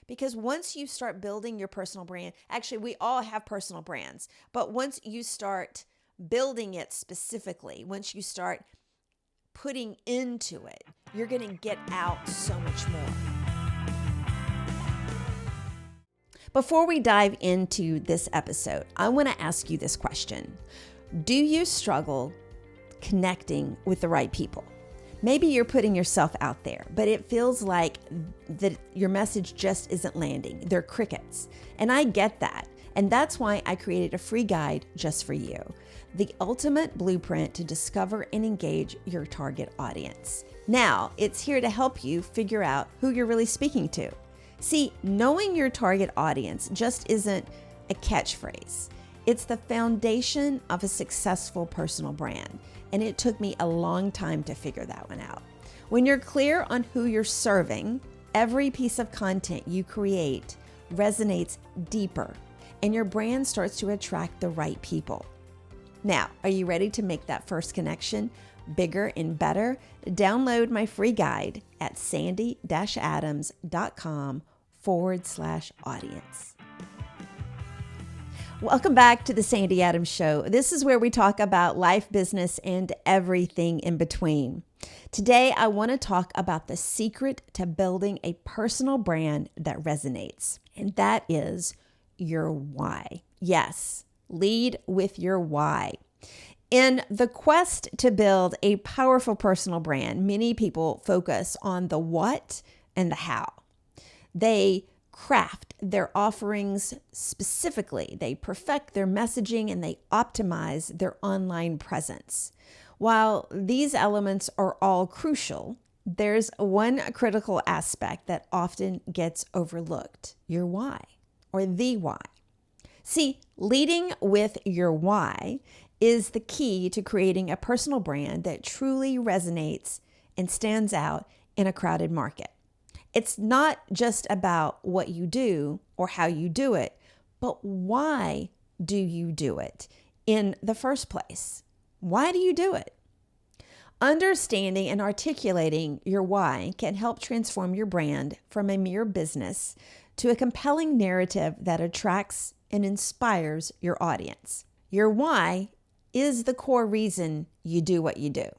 Because once you start building your personal brand, actually, we all have personal brands, but once you start building it specifically, once you start putting into it, you're going to get out so much more. Before we dive into this episode, I want to ask you this question. Do you struggle connecting with the right people? Maybe you're putting yourself out there, but it feels like that your message just isn't landing. They're crickets. And I get that. And that's why I created a free guide just for you. The ultimate blueprint to discover and engage your target audience. Now, it's here to help you figure out who you're really speaking to. See, knowing your target audience just isn't a catchphrase. It's the foundation of a successful personal brand. And it took me a long time to figure that one out. When you're clear on who you're serving, every piece of content you create resonates deeper and your brand starts to attract the right people. Now, are you ready to make that first connection bigger and better? Download my free guide at sandy-adams.com/audience. Welcome back to the Sandy Adams Show. This is where we talk about life, business, and everything in between. Today, I want to talk about the secret to building a personal brand that resonates, and that is your why. Yes, lead with your why. In the quest to build a powerful personal brand, many people focus on the what and the how. They craft their offerings specifically. They perfect their messaging and they optimize their online presence. While these elements are all crucial, there's one critical aspect that often gets overlooked: your why, or the why. See, leading with your why is the key to creating a personal brand that truly resonates and stands out in a crowded market. It's not just about what you do or how you do it, but why do you do it in the first place? Why do you do it? Understanding and articulating your why can help transform your brand from a mere business to a compelling narrative that attracts and inspires your audience. Your why is the core reason you do what you do.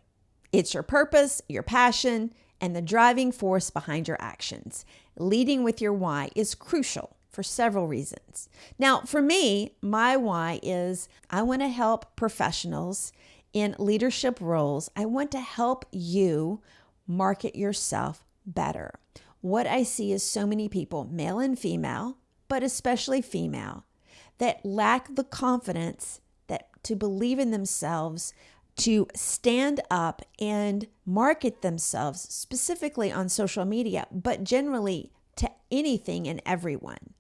It's your purpose, your passion, and the driving force behind your actions. Leading with your why is crucial for several reasons. Now, for me, my why is I want to help professionals in leadership roles. I want to help you market yourself better. What I see is so many people, male and female, but especially female, that lack the confidence to believe in themselves, to stand up and market themselves specifically on social media, but generally to anything and everyone.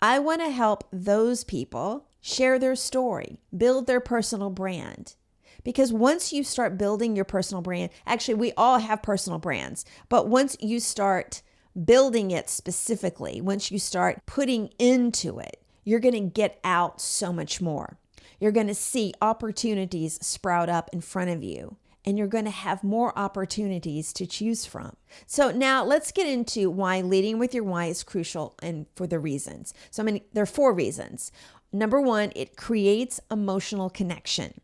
I want to help those people share their story, build their personal brand. Because once you start building your personal brand, actually, we all have personal brands, but once you start building it specifically, once you start putting into it, you're going to get out so much more. You're going to see opportunities sprout up in front of you, and you're going to have more opportunities to choose from. So now let's get into why leading with your why is crucial and for the reasons. So there are 4 reasons. Number 1, it creates emotional connection.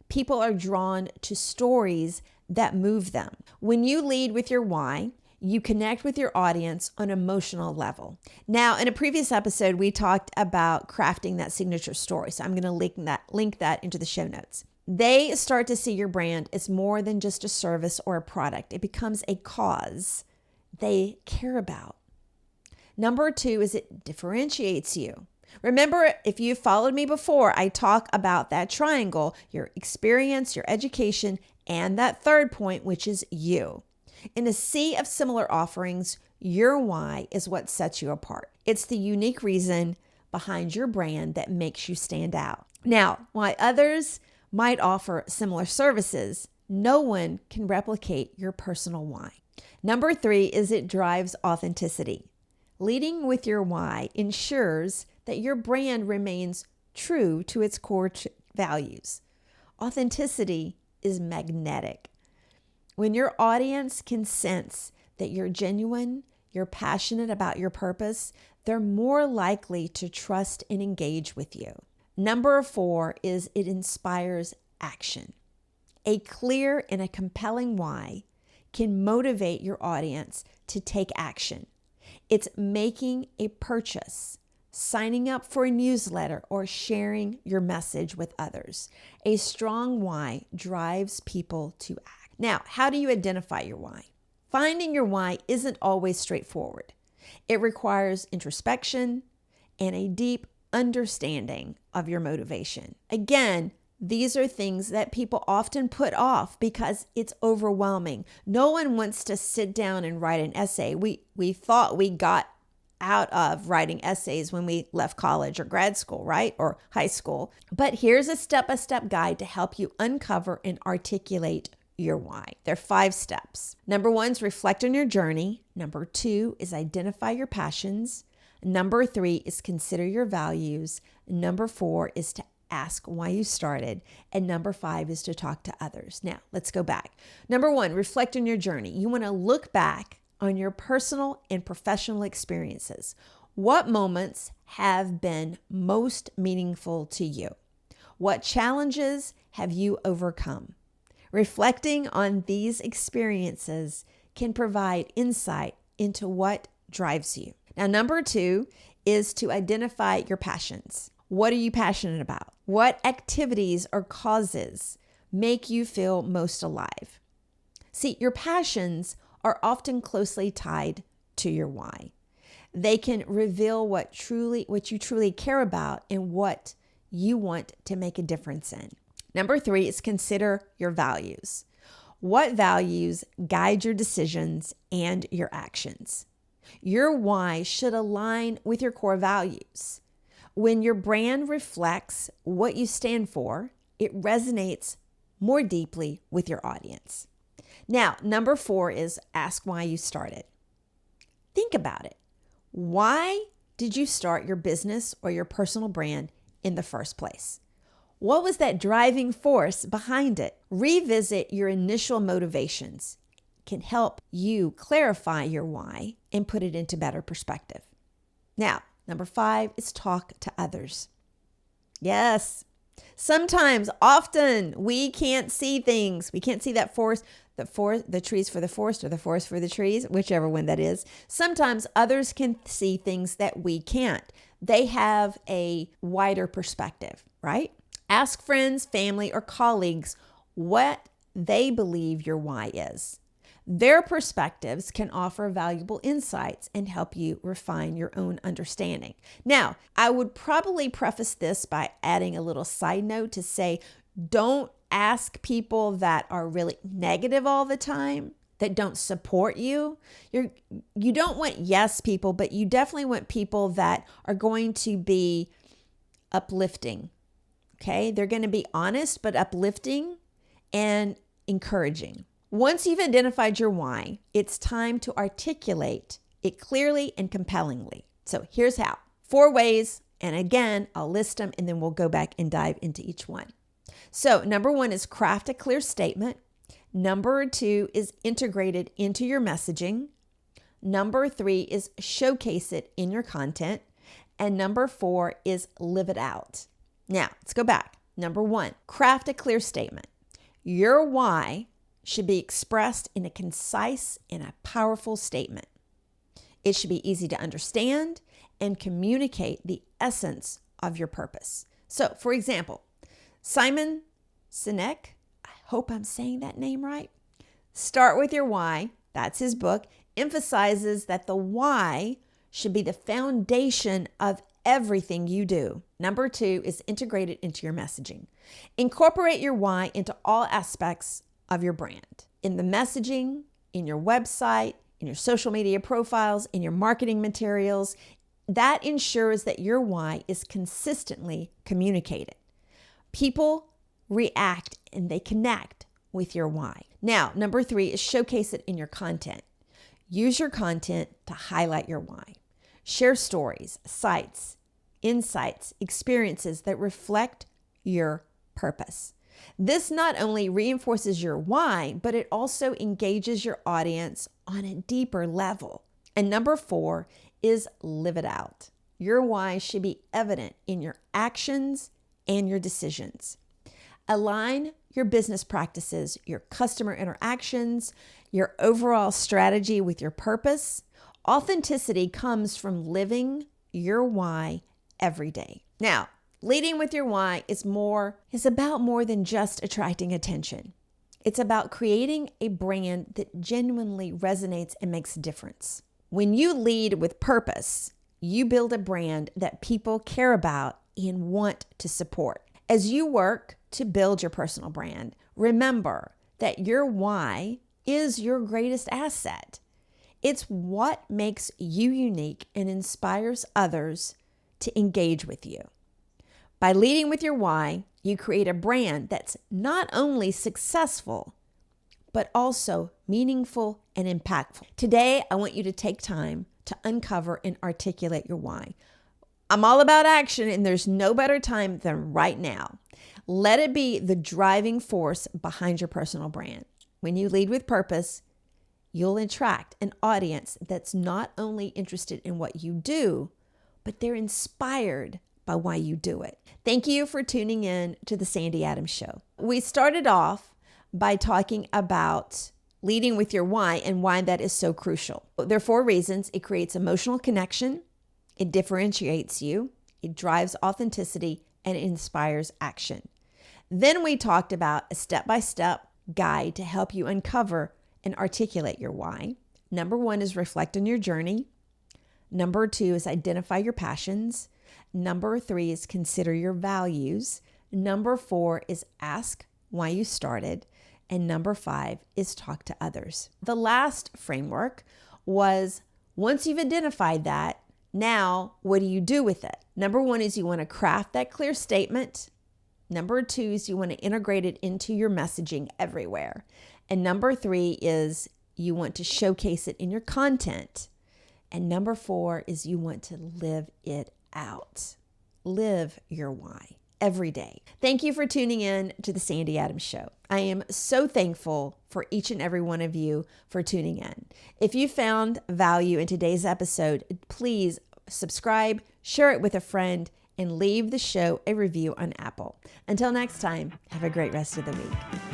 People are drawn to stories that move them. When you lead with your why, you connect with your audience on an emotional level. Now, in a previous episode, we talked about crafting that signature story. So I'm going to link that into the show notes. They start to see your brand as more than just a service or a product. It becomes a cause they care about. Number 2 is it differentiates you. Remember, if you've followed me before, I talk about that triangle: your experience, your education, and that third point, which is you. In a sea of similar offerings, your why is what sets you apart. It's the unique reason behind your brand that makes you stand out. Now, while others might offer similar services, no one can replicate your personal why. Number 3 is it drives authenticity. Leading with your why ensures that your brand remains true to its core values. Authenticity is magnetic. When your audience can sense that you're genuine, you're passionate about your purpose, they're more likely to trust and engage with you. Number 4 is it inspires action. A clear and a compelling why can motivate your audience to take action. It's making a purchase, signing up for a newsletter, or sharing your message with others. A strong why drives people to act. Now, how do you identify your why? Finding your why isn't always straightforward. It requires introspection and a deep understanding of your motivation. Again, these are things that people often put off because it's overwhelming. No one wants to sit down and write an essay. We thought we got out of writing essays when we left college or grad school, right? Or high school. But here's a step-by-step guide to help you uncover and articulate your why. There are 5 steps. Number 1 is reflect on your journey. Number 2 is identify your passions. Number 3 is consider your values. Number 4 is to ask why you started. And number 5 is to talk to others. Now, let's go back. Number 1, reflect on your journey. You want to look back on your personal and professional experiences. What moments have been most meaningful to you? What challenges have you overcome? Reflecting on these experiences can provide insight into what drives you. Now, number 2 is to identify your passions. What are you passionate about? What activities or causes make you feel most alive? See, your passions are often closely tied to your why. They can reveal what you truly care about and what you want to make a difference in. Number 3 is consider your values. What values guide your decisions and your actions? Your why should align with your core values. When your brand reflects what you stand for, it resonates more deeply with your audience. Now, number 4 is ask why you started. Think about it. Why did you start your business or your personal brand in the first place? What was that driving force behind it? Revisit your initial motivations. It can help you clarify your why and put it into better perspective. Now, number 5 is talk to others. Yes, often we can't see things. We can't see that forest, the trees for the forest or the forest for the trees, whichever one that is. Sometimes others can see things that we can't. They have a wider perspective, right? Ask friends, family, or colleagues what they believe your why is. Their perspectives can offer valuable insights and help you refine your own understanding. Now, I would probably preface this by adding a little side note to say, don't ask people that are really negative all the time, that don't support you. You don't want yes people, but you definitely want people that are going to be uplifting. Okay? They're going to be honest, but uplifting and encouraging. Once you've identified your why, it's time to articulate it clearly and compellingly. So here's how. 4 ways, and again, I'll list them and then we'll go back and dive into each one. So number 1 is craft a clear statement. Number 2 is integrate it into your messaging. Number 3 is showcase it in your content. And number 4 is live it out. Now, let's go back. Number 1, craft a clear statement. Your why should be expressed in a concise and a powerful statement. It should be easy to understand and communicate the essence of your purpose. So, for example, Simon Sinek, I hope I'm saying that name right, Start with Your Why, that's his book, emphasizes that the why should be the foundation of everything you do. Number 2 is integrate it into your messaging. Incorporate your why into all aspects of your brand, in the messaging, in your website, in your social media profiles, in your marketing materials. That ensures that your why is consistently communicated. People react and they connect with your why. Now, number 3 is showcase it in your content. Use your content to highlight your why. Share stories, sites, insights, experiences that reflect your purpose. This not only reinforces your why, but it also engages your audience on a deeper level. And number 4 is live it out. Your why should be evident in your actions and your decisions. Align your business practices, your customer interactions, your overall strategy with your purpose. Authenticity comes from living your why every day. Now, leading with your why is about more than just attracting attention. It's about creating a brand that genuinely resonates and makes a difference. When you lead with purpose, you build a brand that people care about and want to support. As you work to build your personal brand, remember that your why is your greatest asset. It's what makes you unique and inspires others to engage with you. By leading with your why, you create a brand that's not only successful, but also meaningful and impactful. Today, I want you to take time to uncover and articulate your why. I'm all about action, and there's no better time than right now. Let it be the driving force behind your personal brand. When you lead with purpose, you'll attract an audience that's not only interested in what you do, but they're inspired by why you do it. Thank you for tuning in to the Sandy Adams Show. We started off by talking about leading with your why and why that is so crucial. There are 4 reasons. It creates emotional connection, it differentiates you, it drives authenticity, and it inspires action. Then we talked about a step-by-step guide to help you uncover and articulate your why. Number 1 is reflect on your journey. Number 2 is identify your passions. Number 3 is consider your values. Number 4 is ask why you started. And number 5 is talk to others. The last framework was once you've identified that, now what do you do with it? Number 1 is you want to craft that clear statement. Number 2 is you want to integrate it into your messaging everywhere. And number 3 is you want to showcase it in your content. And number 4 is you want to live it out. Live your why every day. Thank you for tuning in to the Sandy Adams Show. I am so thankful for each and every one of you for tuning in. If you found value in today's episode, please subscribe, share it with a friend, and leave the show a review on Apple. Until next time, have a great rest of the week.